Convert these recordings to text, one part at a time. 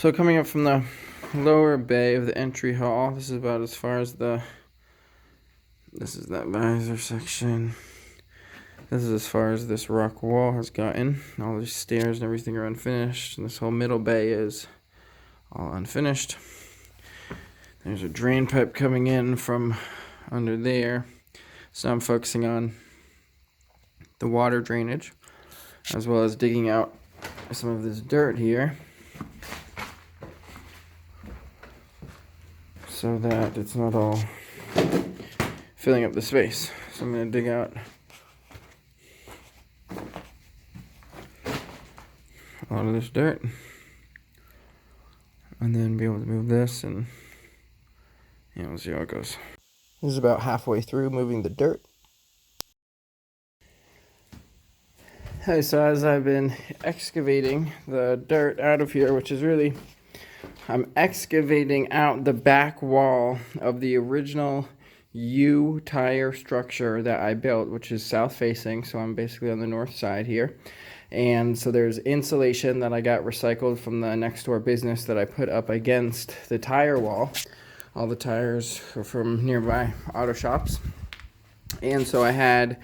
So coming up from the lower bay of the entry hall, this is about as far as this is that visor section. This is as far as this rock wall has gotten. All these stairs and everything are unfinished, and this whole middle bay is all unfinished. There's a drain pipe coming in from under there. So I'm focusing on the water drainage, as well as digging out some of this dirt here, so that it's not all filling up the space. So I'm going to dig out a lot of this dirt, and then be able to move this, and we'll see how it goes. This is about halfway through moving the dirt. Hey, so as I've been excavating the dirt out of here, which is really, I'm excavating out the back wall of the original U tire structure that I built, which is south facing, so I'm basically on the north side here. And so there's insulation that I got recycled from the next door business that I put up against the tire wall. All the tires are from nearby auto shops. And so I had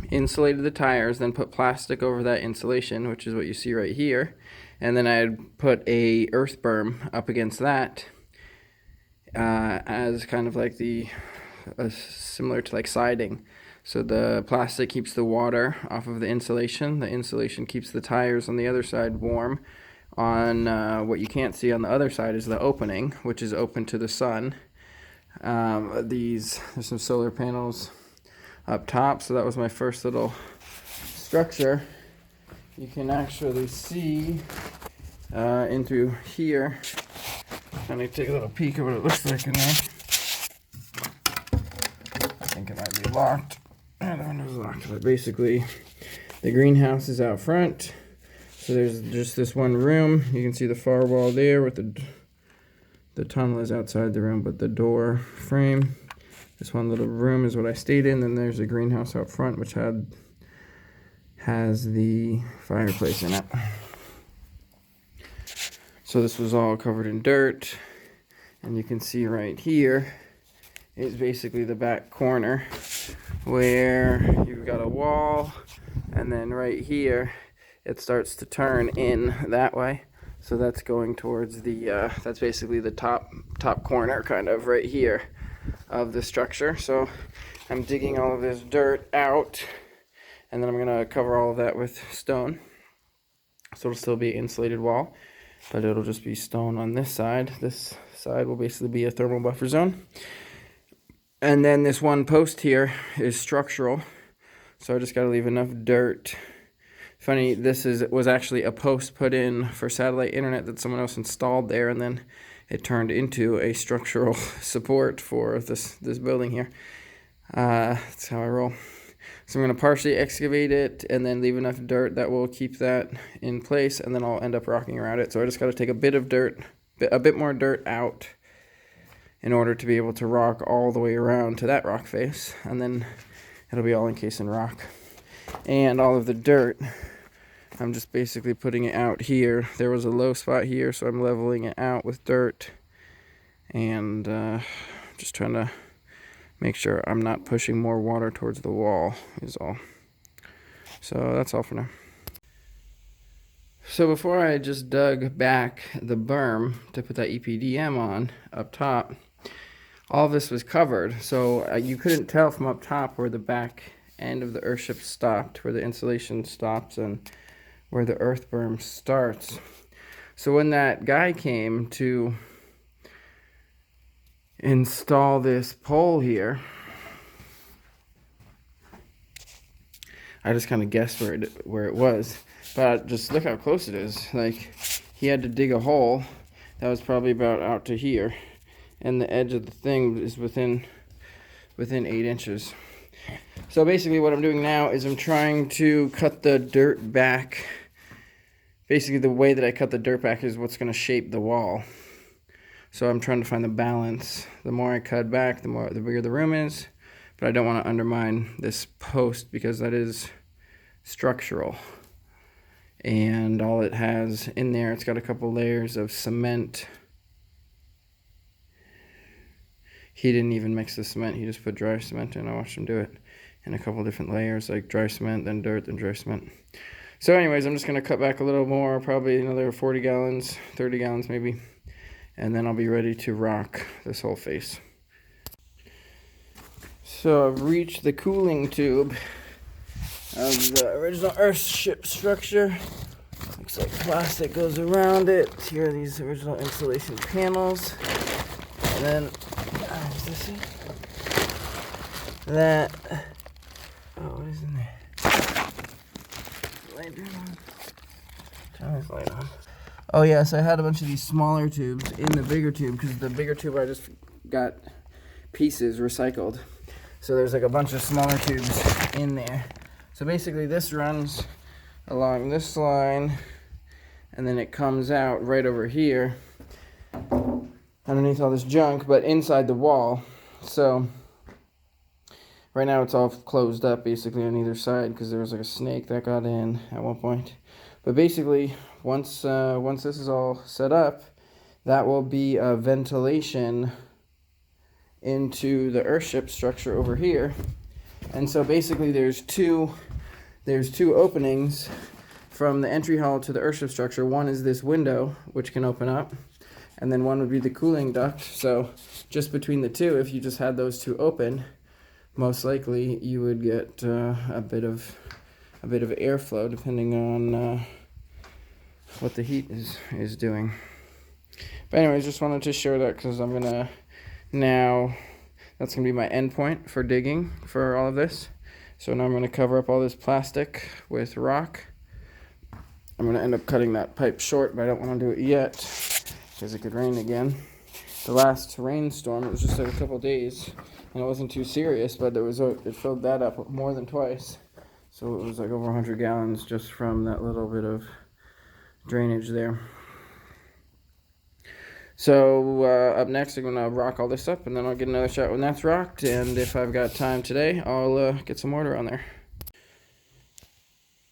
insulated the tires, then put plastic over that insulation, which is what you see right here. And then I had put a earth berm up against that as kind of like similar to like siding. So the plastic keeps the water off of the insulation keeps the tires on the other side warm. On what you can't see on the other side is the opening, which is open to the sun. There's some solar panels up top, so that was my first little structure. You can actually see into here. Let me take a little peek at what it looks like in there. I think it might be locked. I don't know if it's locked, but basically the greenhouse is out front. So there's just this one room. You can see the far wall there with the tunnel is outside the room, but the door frame. This one little room is what I stayed in. Then there's a greenhouse out front, which has the fireplace in it. So this was all covered in dirt, and you can see right here is basically the back corner where you've got a wall, and then right here it starts to turn in that way. So that's going towards the that's basically the top corner kind of right here of the structure. So I'm digging all of this dirt out, and then I'm going to cover all of that with stone. So it'll still be an insulated wall, but it'll just be stone on this side. This side will basically be a thermal buffer zone. And then this one post here is structural. So I just got to leave enough dirt. Funny, this was actually a post put in for satellite internet that someone else installed there, and then it turned into a structural support for this building here. That's how I roll. So I'm going to partially excavate it and then leave enough dirt that will keep that in place, and then I'll end up rocking around it. So I just got to take a bit more dirt out in order to be able to rock all the way around to that rock face, and then it'll be all encased in rock. And all of the dirt, I'm just basically putting it out here. There was a low spot here, so I'm leveling it out with dirt, and just trying to make sure I'm not pushing more water towards the wall is all. So that's all for now. So before I just dug back the berm to put that EPDM on up top, all of this was covered. So you couldn't tell from up top where the back end of the Earthship stopped, where the insulation stops, and where the earth berm starts. So when that guy came to install this pole here, I just kind of guessed where it was, but just look how close it is. Like, he had to dig a hole that was probably about out to here, and the edge of the thing is within 8 inches. So basically what I'm doing now is I'm trying to cut the dirt back. Basically the way that I cut the dirt back is what's going to shape the wall. So I'm trying to find the balance. The more I cut back, the bigger the room is. But I don't want to undermine this post because that is structural. And all it has in there, it's got a couple layers of cement. He didn't even mix the cement, he just put dry cement in. I watched him do it in a couple different layers, like dry cement, then dirt, then dry cement. So anyways, I'm just going to cut back a little more, probably another 40 gallons, 30 gallons maybe. And then I'll be ready to rock this whole face. So I've reached the cooling tube of the original Earthship structure. Looks like plastic goes around it. Here are these original insulation panels. And then, is this it? That, what is in there? Light on. Turn this light on. Oh yeah, so I had a bunch of these smaller tubes in the bigger tube, because the bigger tube I just got pieces recycled. So there's like a bunch of smaller tubes in there. So basically this runs along this line, and then it comes out right over here underneath all this junk, but inside the wall. So right now it's all closed up basically on either side, because there was like a snake that got in at one point. But basically once this is all set up, that will be a ventilation into the Earthship structure over here. And so basically there's two openings from the entry hall to the Earthship structure. One is this window, which can open up, and then one would be the cooling duct. So just between the two, if you just had those two open, most likely you would get a bit of airflow, depending on what the heat is doing. But anyways, just wanted to show that, because I'm gonna now, that's gonna be my end point for digging for all of this. So now I'm gonna cover up all this plastic with rock. I'm gonna end up cutting that pipe short, but I don't want to do it yet because it could rain again. The last rainstorm, it was just like a couple days, and it wasn't too serious, but it filled that up more than twice. So it was like over 100 gallons just from that little bit of drainage there. So up next, I'm gonna rock all this up, and then I'll get another shot when that's rocked. And if I've got time today, I'll get some mortar on there.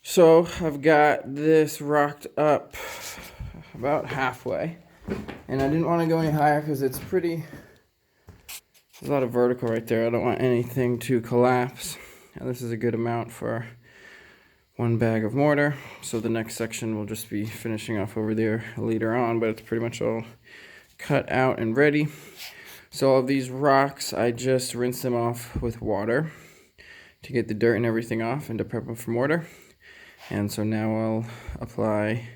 So I've got this rocked up about halfway, and I didn't want to go any higher because there's a lot of vertical right there. I don't want anything to collapse, and this is a good amount for one bag of mortar. So the next section will just be finishing off over there later on, but it's pretty much all cut out and ready. So all of these rocks, I just rinse them off with water to get the dirt and everything off and to prep them for mortar. And so now I'll apply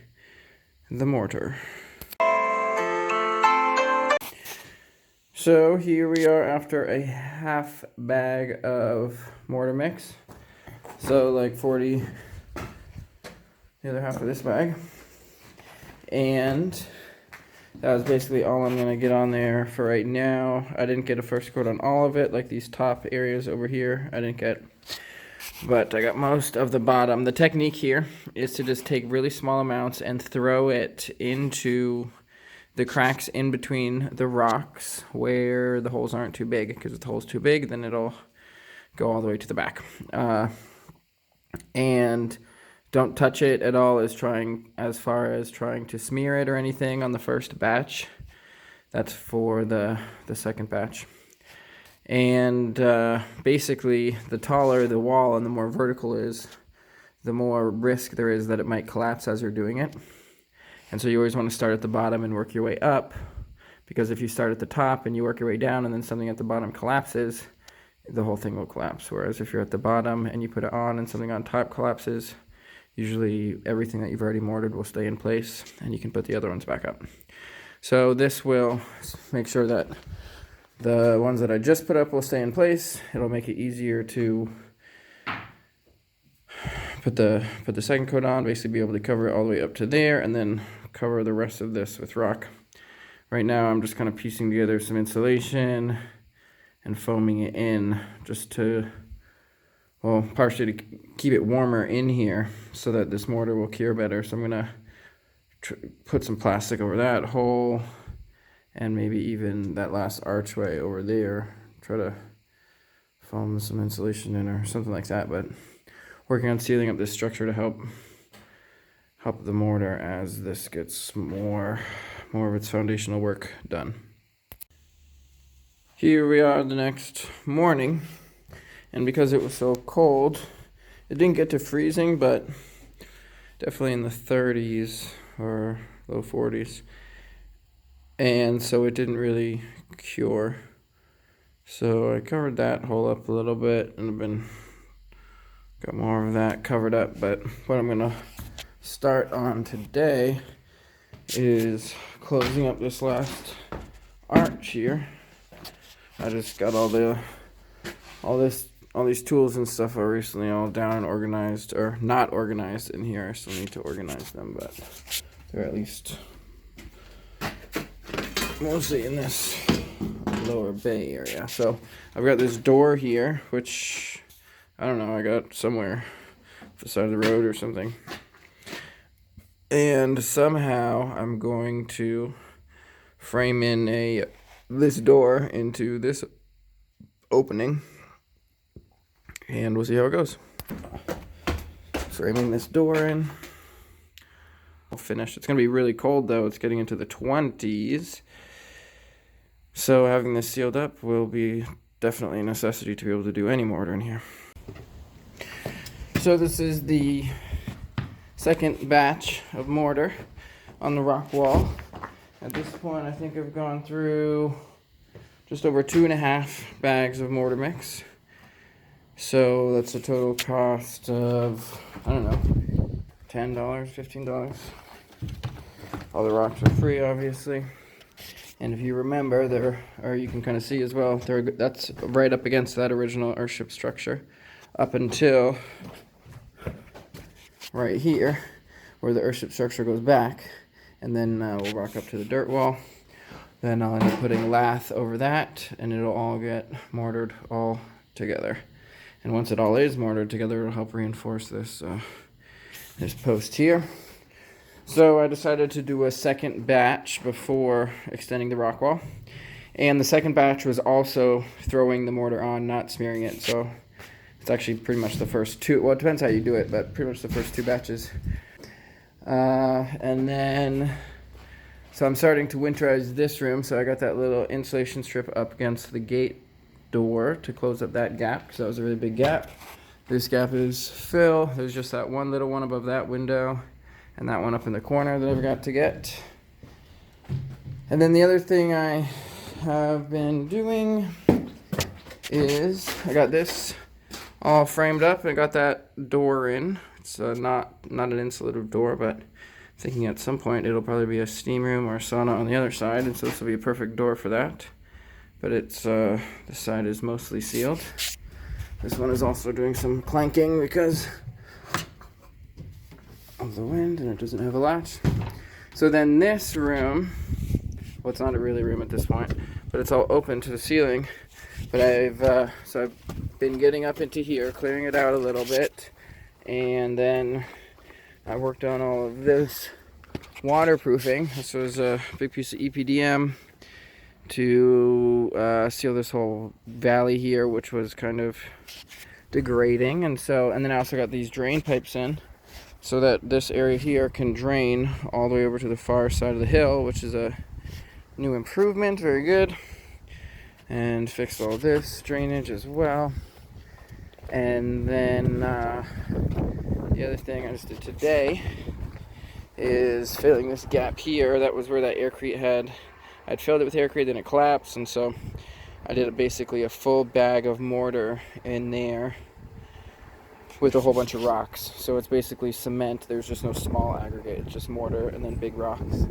the mortar. So here we are after a half bag of mortar mix. So like 40, the other half of this bag. And that was basically all I'm going to get on there for right now. I didn't get a first coat on all of it, like these top areas over here, I didn't get. But I got most of the bottom. The technique here is to just take really small amounts and throw it into the cracks in between the rocks where the holes aren't too big, because if the hole's too big, then it'll go all the way to the back. And don't touch it at all as far as trying to smear it or anything on the first batch. That's for the second batch. And basically, the taller the wall and the more vertical it is, the more risk there is that it might collapse as you're doing it. And so you always want to start at the bottom and work your way up, because if you start at the top and you work your way down and then something at the bottom collapses, the whole thing will collapse. Whereas if you're at the bottom and you put it on and something on top collapses, usually everything that you've already mortared will stay in place and you can put the other ones back up. So this will make sure that the ones that I just put up will stay in place. It'll make it easier to put the second coat on, basically be able to cover it all the way up to there, and then cover the rest of this with rock. Right now I'm just kind of piecing together some insulation and foaming it in, just to, well, partially to keep it warmer in here so that this mortar will cure better. So I'm gonna put some plastic over that hole, and maybe even that last archway over there, try to foam some insulation in or something like that. But working on sealing up this structure to help help the mortar as this gets more of its foundational work done. Here we are the next morning, and because it was so cold, it didn't get to freezing, but definitely in the 30s or low 40s. And so it didn't really cure. So I covered that hole up a little bit, and I've got more of that covered up. But what I'm gonna start on today is closing up this last arch here. I just got all these tools and stuff are recently all down, organized, or not organized in here. I still need to organize them, but they're at least mostly in this lower bay area. So I've got this door here, which I don't know, I got somewhere off the side of the road or something. And somehow I'm going to frame in this door into this opening, and we'll see how it goes. Framing this door in. We'll finish. It's going to be really cold though. It's getting into the 20s. So having this sealed up will be definitely a necessity to be able to do any mortar in here. So this is the second batch of mortar on the rock wall. At this point, I think I've gone through just over 2.5 bags of mortar mix. So that's a total cost of, I don't know, $10, $15. All the rocks are free, obviously. And if you remember, or you can kind of see as well, that's right up against that original Earthship structure, up until right here, where the Earthship structure goes back, and then we'll rock up to the dirt wall. Then I'll end up putting lath over that, and it'll all get mortared all together. And once it all is mortared together, it'll help reinforce this post here. So I decided to do a second batch before extending the rock wall. And the second batch was also throwing the mortar on, not smearing it. So it's actually pretty much the first two. Well, it depends how you do it, but pretty much the first two batches. And then, so I'm starting to winterize this room. So I got that little insulation strip up against the gate door to close up that gap, because that was a really big gap. This gap is fill. There's just that one little one above that window, and that one up in the corner that I forgot to get. And then the other thing I have been doing is I got this all framed up and got that door in. It's not an insulative door, but thinking at some point it'll probably be a steam room or a sauna on the other side, and so this will be a perfect door for that. But it's this side is mostly sealed. This one is also doing some clanking because of the wind, and it doesn't have a latch. So then this room, well, it's not a really room at this point, but it's all open to the ceiling. But I've been getting up into here, clearing it out a little bit, and then I worked on all of this waterproofing. This was a big piece of EPDM to seal this whole valley here, which was kind of degrading. And then I also got these drain pipes in, so that this area here can drain all the way over to the far side of the hill, which is a new improvement, very good. And fixed all this drainage as well. And then the other thing I just did today is filling this gap here. That was where that aircrete I'd filled it with aircrete, then it collapsed, and so I did basically a full bag of mortar in there with a whole bunch of rocks. So it's basically cement. There's just no small aggregate. It's just mortar and then big rocks.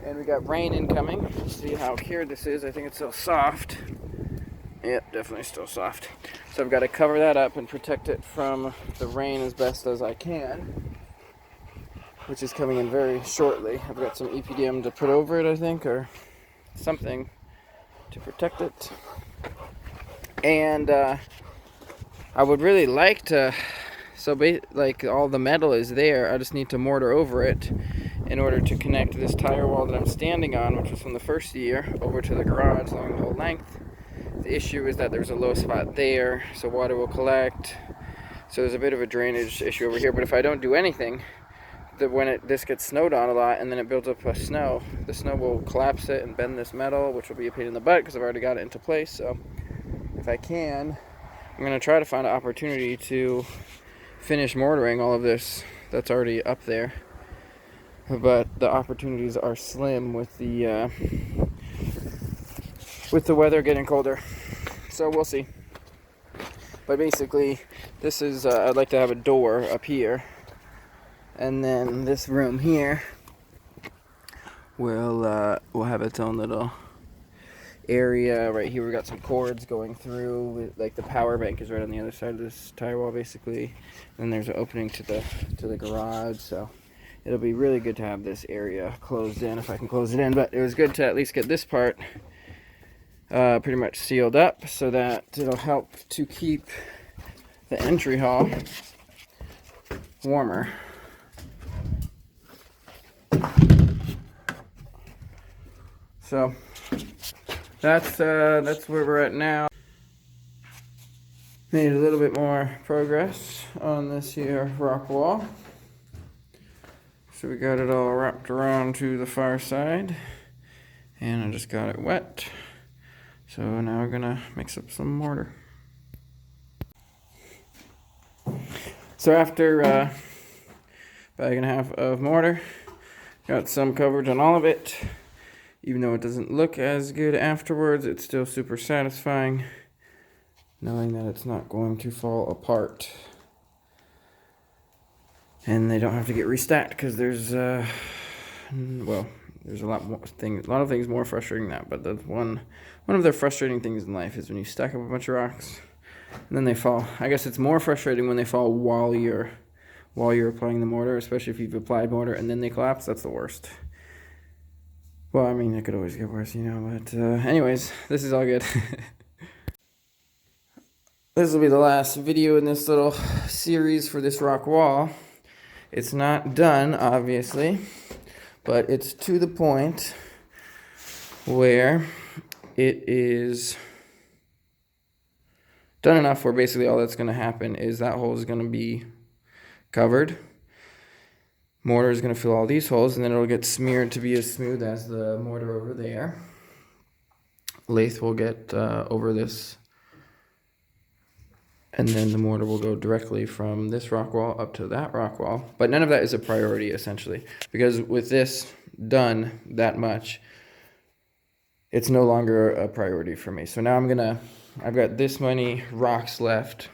And we got rain incoming. Let's see how cured this is. I think it's still soft. Yep, definitely still soft. So I've got to cover that up and protect it from the rain as best as I can, which is coming in very shortly. I've got some EPDM to put over it, I think, or something to protect it. And I would really like to, like all the metal is there, I just need to mortar over it in order to connect this tire wall that I'm standing on, which was from the first year, over to the garage along the whole length. The issue is that there's a low spot there, so water will collect. So there's a bit of a drainage issue over here, but if I don't do anything, when this gets snowed on a lot and then it builds up snow, the snow will collapse it and bend this metal, which will be a pain in the butt because I've already got it into place. So if I can, I'm going to try to find an opportunity to finish mortaring all of this that's already up there. But the opportunities are slim with the weather getting colder. So we'll see. But basically, this is, I'd like to have a door up here. And then this room here will have its own little area. Right here we got some cords going through. Like the power bank is right on the other side of this tire wall basically. And there's an opening to the garage. So it'll be really good to have this area closed in if I can close it in. But it was good to at least get this part pretty much sealed up so that it'll help to keep the entry hall warmer. So that's where we're at now. Made a little bit more progress on this here rock wall. So we got it all wrapped around to the far side, and I just got it wet. So now we're gonna mix up some mortar. So after a bag and a half of mortar, got some coverage on all of it. Even though it doesn't look as good afterwards, it's still super satisfying knowing that it's not going to fall apart. And they don't have to get restacked because there's there's a lot of things more frustrating than that. But that's one of the frustrating things in life is when you stack up a bunch of rocks and then they fall. I guess it's more frustrating when they fall while you're applying the mortar, especially if you've applied mortar and then they collapse. That's the worst. Well, I mean, it could always get worse, you know. But anyways, this is all good. This will be the last video in this little series for this rock wall. It's not done, obviously, but it's to the point where it is done enough where basically all that's going to happen is that hole is going to be covered. Mortar is going to fill all these holes, and then it'll get smeared to be as smooth as the mortar over there. Lathe will get over this, and then the mortar will go directly from this rock wall up to that rock wall. But none of that is a priority, essentially, because with this done that much, it's no longer a priority for me. So now I've got this many rocks left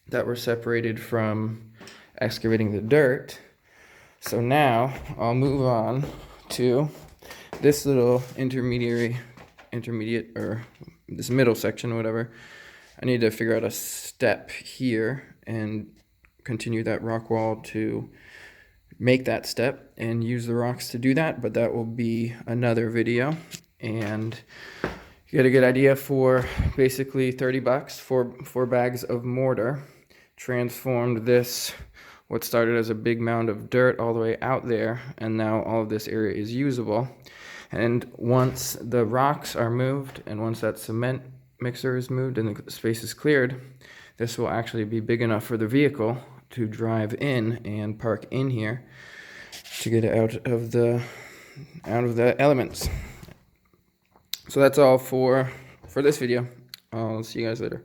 that were separated from excavating the dirt. So now I'll move on to this little intermediate, or this middle section or whatever. I need to figure out a step here and continue that rock wall to make that step and use the rocks to do that, but that will be another video. And you get a good idea for basically $30 for 4 bags of mortar. Transformed this, what started as a big mound of dirt all the way out there, and now all of this area is usable. And once the rocks are moved and once that cement mixer is moved and the space is cleared, this will actually be big enough for the vehicle to drive in and park in here to get it out of the elements. So that's all for this video. I'll see you guys later.